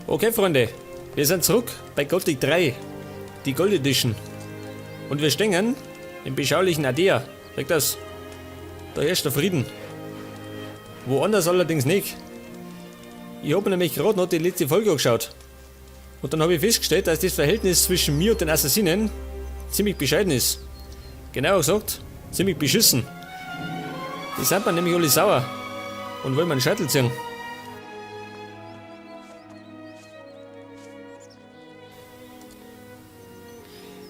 Okay, Freunde, wir sind zurück bei Gothic 3, die Gold Edition. Und wir stehen im beschaulichen Ardea. Seht das? Da herrscht der Frieden. Woanders allerdings nicht. Ich habe nämlich gerade noch die letzte Folge angeschaut. Und dann habe ich festgestellt, dass das Verhältnis zwischen mir und den Assassinen ziemlich bescheiden ist. Genauer gesagt, ziemlich beschissen. Die sind mir nämlich alle sauer und wollen meinen Scheitel ziehen.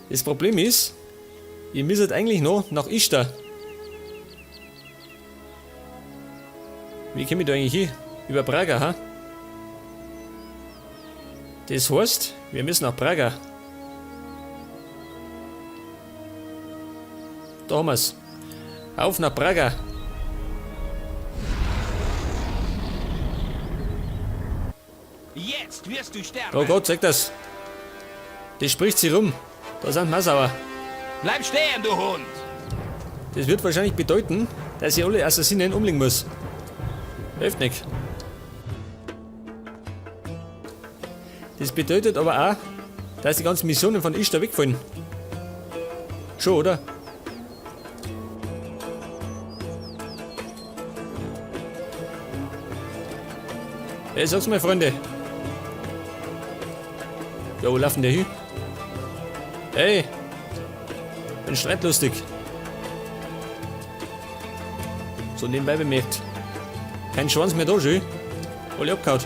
Das Problem ist, ihr müsst eigentlich noch nach Ishtar. Wie komme ich da eigentlich hin? Über Praga, ha? Das heißt, wir müssen nach Praga. Da haben wir's. Auf nach Praga. Jetzt wirst du sterben. Oh Gott, sag das. Das spricht sie rum. Da sind Massauer. Bleib stehen, du Hund. Das wird wahrscheinlich bedeuten, dass ich alle Assassinen umlegen muss. Hilft nicht. Das bedeutet aber auch, dass die ganzen Missionen von Ishtar wegfallen. Schon, oder? Hey, sag's mal, Freunde. Ja, wo laufen der hin? Hey! Bin streitlustig. So nebenbei bemerkt. Kein Schwanz mehr da, schön. Alle abgehauen.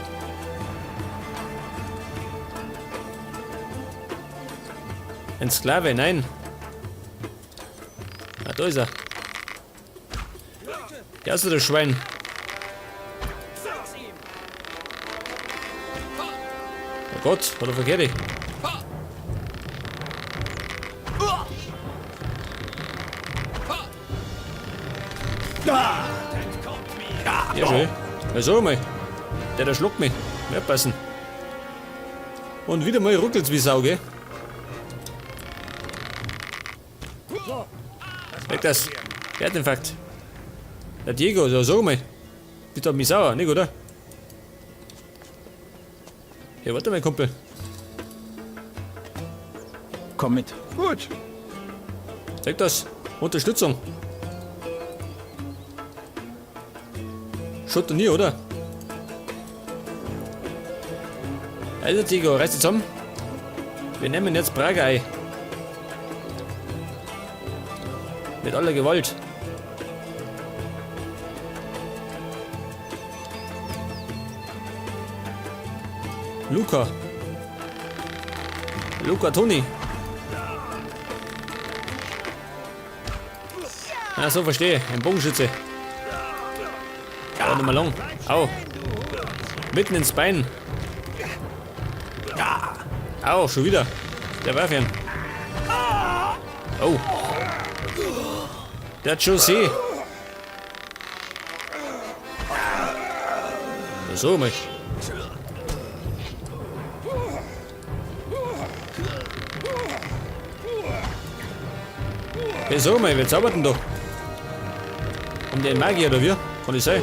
Ein Sklave, nein. Ah, da ist er. Ja, ist das Schwein. Oh Gott, hat er verkehrt. Ja, schön. Ja, so mal. Der schluckt mich. Mehr passen. Und wieder mal ruckelt's wie Sau, gell? Weg das. Herzinfarkt. Der Diego, ja, sag mal. Bist du auf mich sauer, nicht, oder? Ja, warte mal, Kumpel. Komm mit. Gut. Sag das. Unterstützung. Schaut doch nie, oder? Also, Diego, reiß dich zusammen. Wir nehmen jetzt Praga ein. Mit aller Gewalt. Luca Toni. Ach so, verstehe. Ein Bogenschütze. Warte mal lang. Au. Mitten ins Bein. Au, schon wieder. Der warf ihn. Oh. Der hat schon See. So, mich. Hey, so mal, wir zaubern doch. Um den Magier oder wie? Kann ich sein?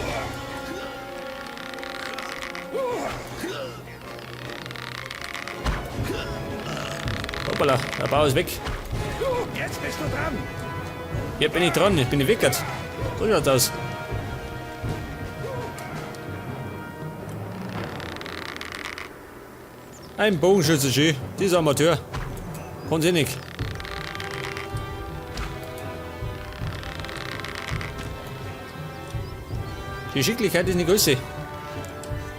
Hoppala, der Bau ist weg. Jetzt bist du dran. Hier bin ich dran, ich bin gewickert. So schaut's aus. Ein Bogenschütze, schön. Dieser Amateur. Kann sie nicht. Die Schicklichkeit ist nicht größer.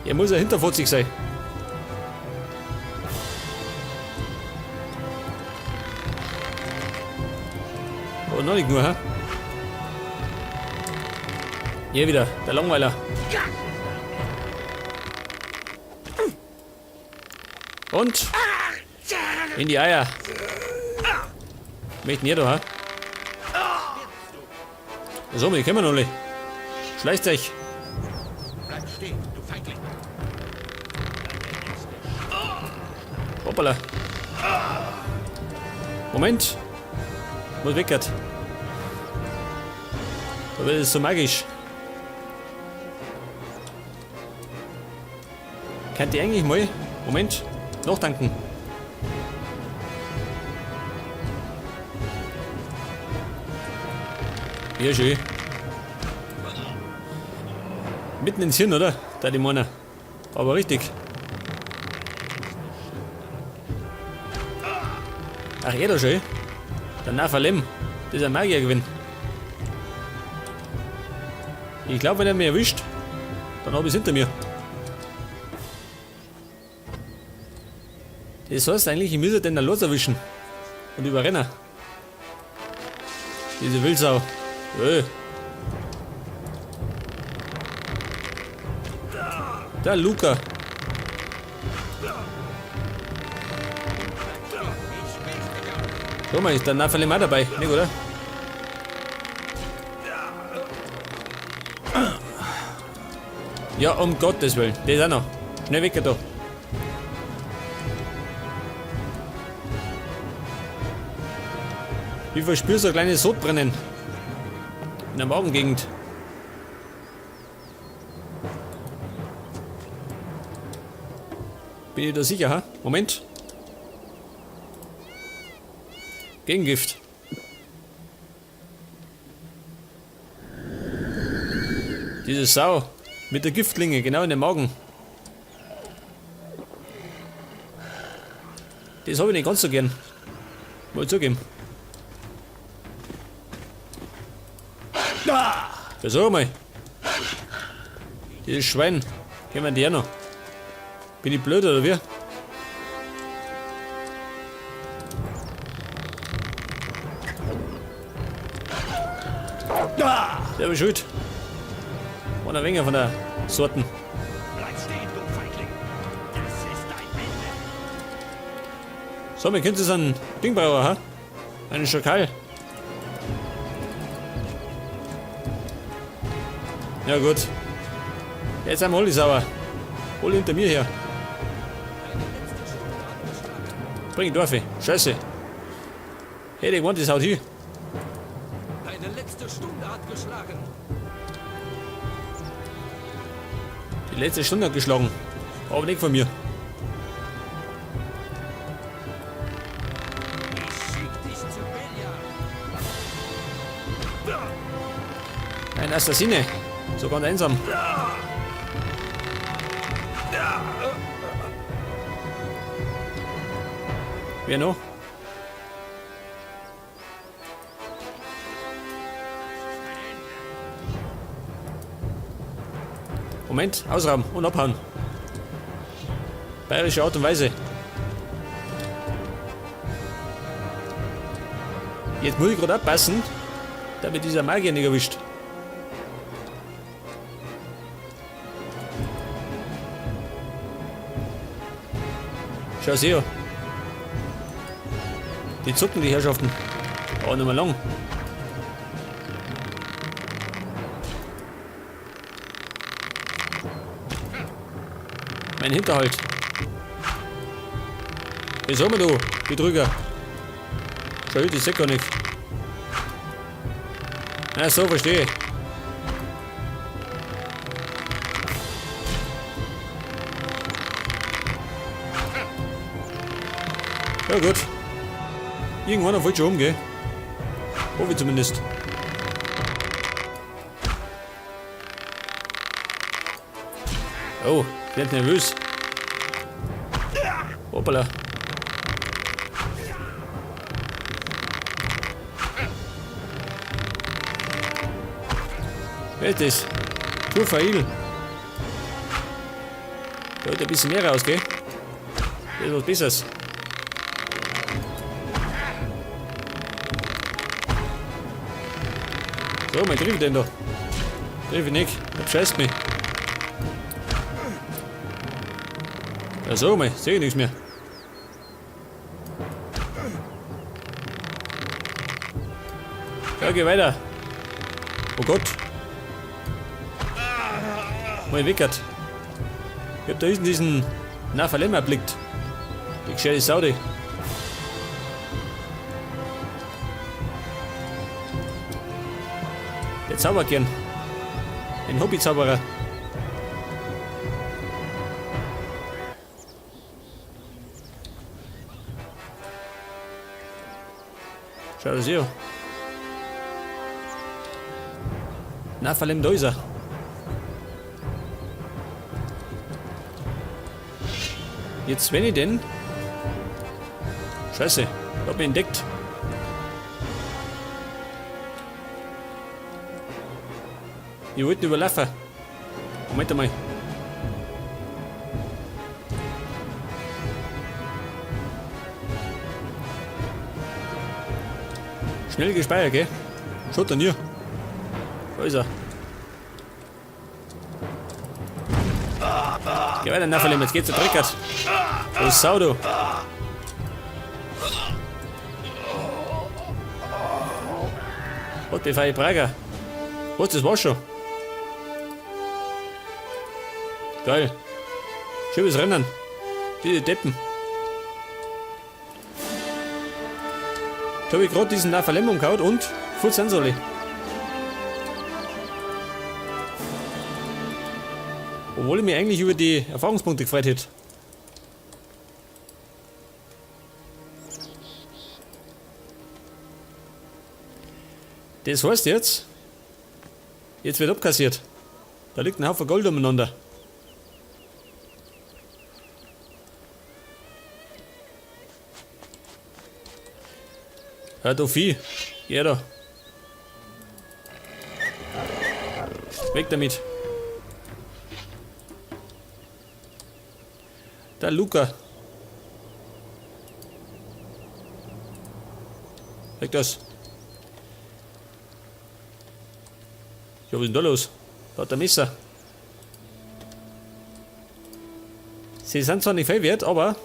Er muss ja hinterfotzig sein. Aber noch nicht nur, ha? Hier wieder, der Langweiler. Und in die Eier. Möchten ihr da, ha? So, wir kommen alle. Schleicht euch. Bleib stehen, du Feigling. Hoppala. Moment. Muss weggehen. Da wird es so magisch. Könnt ihr eigentlich mal Moment. Noch tanken. Ja, schön. Mitten ins Hirn, oder? Da die Männer. Aber richtig. Ach, da schön. Der Naphalem. Das ist ein Magiergewinn. Ich glaube, wenn er mich erwischt, dann habe ich es hinter mir. Das heißt eigentlich, ich müsste den da los erwischen. Und überrennen. Diese Wildsau. Der Luca. Schau mal, ist der Naphalem auch dabei, nicht, oder? Ja, um Gottes Willen. Der ist auch noch. Schnell weg da. Ich verspüre so ein kleines Sodbrennen. In der Magengegend. Bin ich da sicher, ha? Moment. Gegengift. Diese Sau. Mit der Giftlinge, genau in den Magen. Das habe ich nicht ganz so gern. Mal zugeben. Versuch mal. Dieses Schwein. Kennen die auch noch? Bin ich blöd oder wie? Der war schuld. Und ein wenig von der Sorten. Bleib stehen, du Feigling. Das ist dein Ende. So, wir können so einen Dingbrauer, ha? Einen Schakal. Ja gut. Jetzt einmal hol die sauer. Hol hinter mir her. Bring die Dorfe. Scheiße. Hey, der Wand ist haut hier. Deine letzte Stunde hat geschlagen. Die letzte Stunde hat geschlagen. Aber nicht von mir. Ich schick dich zu Billard. Ein Assassine. So ganz einsam. Wer noch? Moment, ausrauben und abhauen. Bayerische Art und Weise. Jetzt muss ich gerade abpassen, damit dieser Magier nicht erwischt. Schau her. Die zucken, die Herrschaften. Aber nicht mehr lang. Mein Hinterhalt. Was haben wir da, Betrüger? Schau, ich sehe gar nicht. Na so, verstehe. Ja gut. Irgendwann wollte schon umgehen. Hoffe ich zumindest. Oh, ich werd nervös. Hoppala. Wer ist das? Turfail. Da hat ein bisschen mehr raus, gell? Das ist was Besseres. So, mal triff ich den da. Triff ich nicht. Das scheißt mich. Ja, so mal, sehe ich nichts mehr. Ja, geh weiter. Oh Gott. Mal weckert. Ich hab da hinten diesen Naphalem erblickt. Die gescheite Saude. Der zaubert gern. Ein Hobbyzauberer. Schau das hier. Nephalem, da ist er. Jetzt, wenn ich denn. Scheiße, ich hab ihn entdeckt. Ich wollte ihn überlaufen. Moment einmal. Schnell gespeichert, gell? Schaut dann hier. Da ist er. Geh weiter, Nephalem, jetzt geht's zertrickert. Du Sau, du. Gott, befreie Prager. Was, das war's schon. Geil. Schönes Rennen. Diese Deppen. Da habe ich gerade diesen Nephalem umgehauen und Full Sensorli. Obwohl ich mich eigentlich über die Erfahrungspunkte gefreut hätte. Das heißt jetzt wird abkassiert. Da liegt ein Haufen Gold umeinander. Hört auf Vieh. Geh da. Weg damit. Der Luca. Weg das. Ja, was ist denn da los? Da hat der Messer. Sie sind zwar nicht viel wert, aber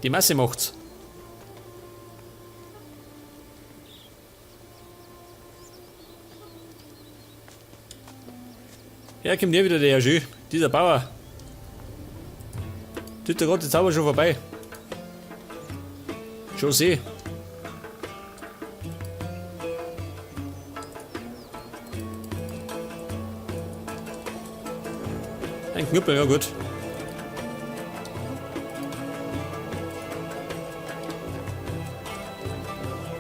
die Masse macht's. Ja, kommt hier wieder der Jü, dieser Bauer. Tut der gerade die Zauber schon vorbei. Schon seh. Ein Knüppel, ja gut.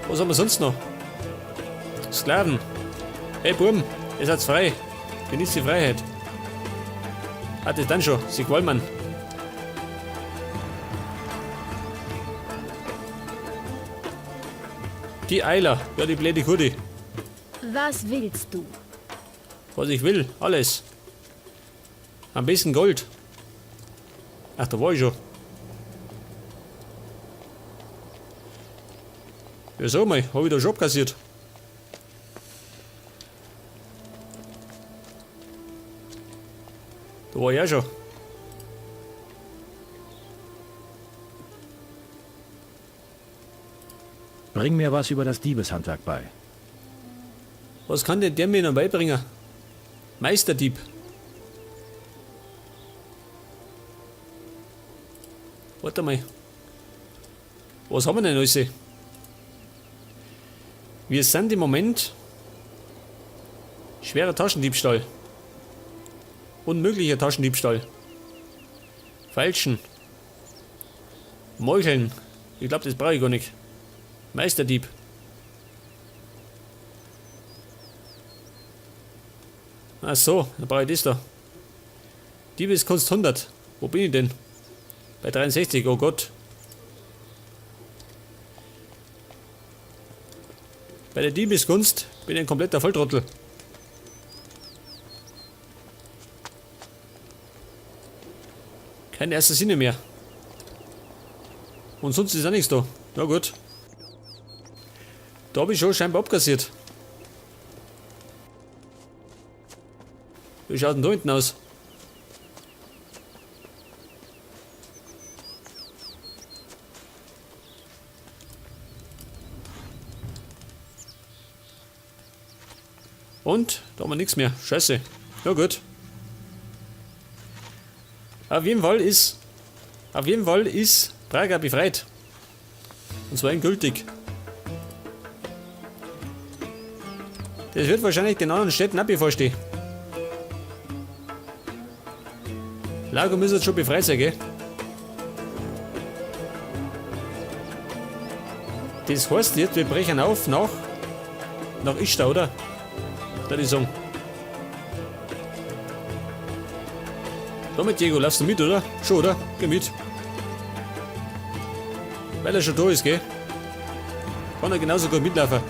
Was haben wir sonst noch? Sklaven. Hey Buben, ihr seid frei. Genießt die Freiheit. Hat es dann schon, Sie Qualmann. Die Eiler, ja die blöde Kudi. Was willst du? Was ich will, alles. Am besten Gold. Ach, da war ich schon. Ja, sag mal, hab ich da schon abkassiert. Da war ich ja schon. Bring mir was über das Diebeshandwerk bei. Was kann denn der mir noch beibringen? Meisterdieb. Warte mal. Was haben wir denn alles? Wir sind im Moment schwerer Taschendiebstahl. Unmöglicher Taschendiebstahl. Falschen. Meucheln. Ich glaube, das brauche ich gar nicht. Meisterdieb. Ach so, dann brauche ich das da. Diebeskunst 100. Wo bin ich denn? Bei 63, oh Gott. Bei der Diebeskunst bin ich ein kompletter Volltrottel. Keine erste Sinne mehr. Und sonst ist auch nichts da. Na gut. Da habe ich schon scheinbar abkassiert. Wie schaut denn da hinten aus? Und? Da haben wir nichts mehr. Scheiße. Na gut. Auf jeden Fall ist Praga befreit. Und zwar endgültig. Das wird wahrscheinlich den anderen Städten auch bevorstehen. Lago müsste jetzt schon befreit sein, gell? Das heißt jetzt, wir brechen auf nach Ishtar, oder? Da die sagen. Damit, Diego, laufst du mit, oder? Schon, oder? Geh mit. Weil er schon da ist, gell? Kann er genauso gut mitlaufen.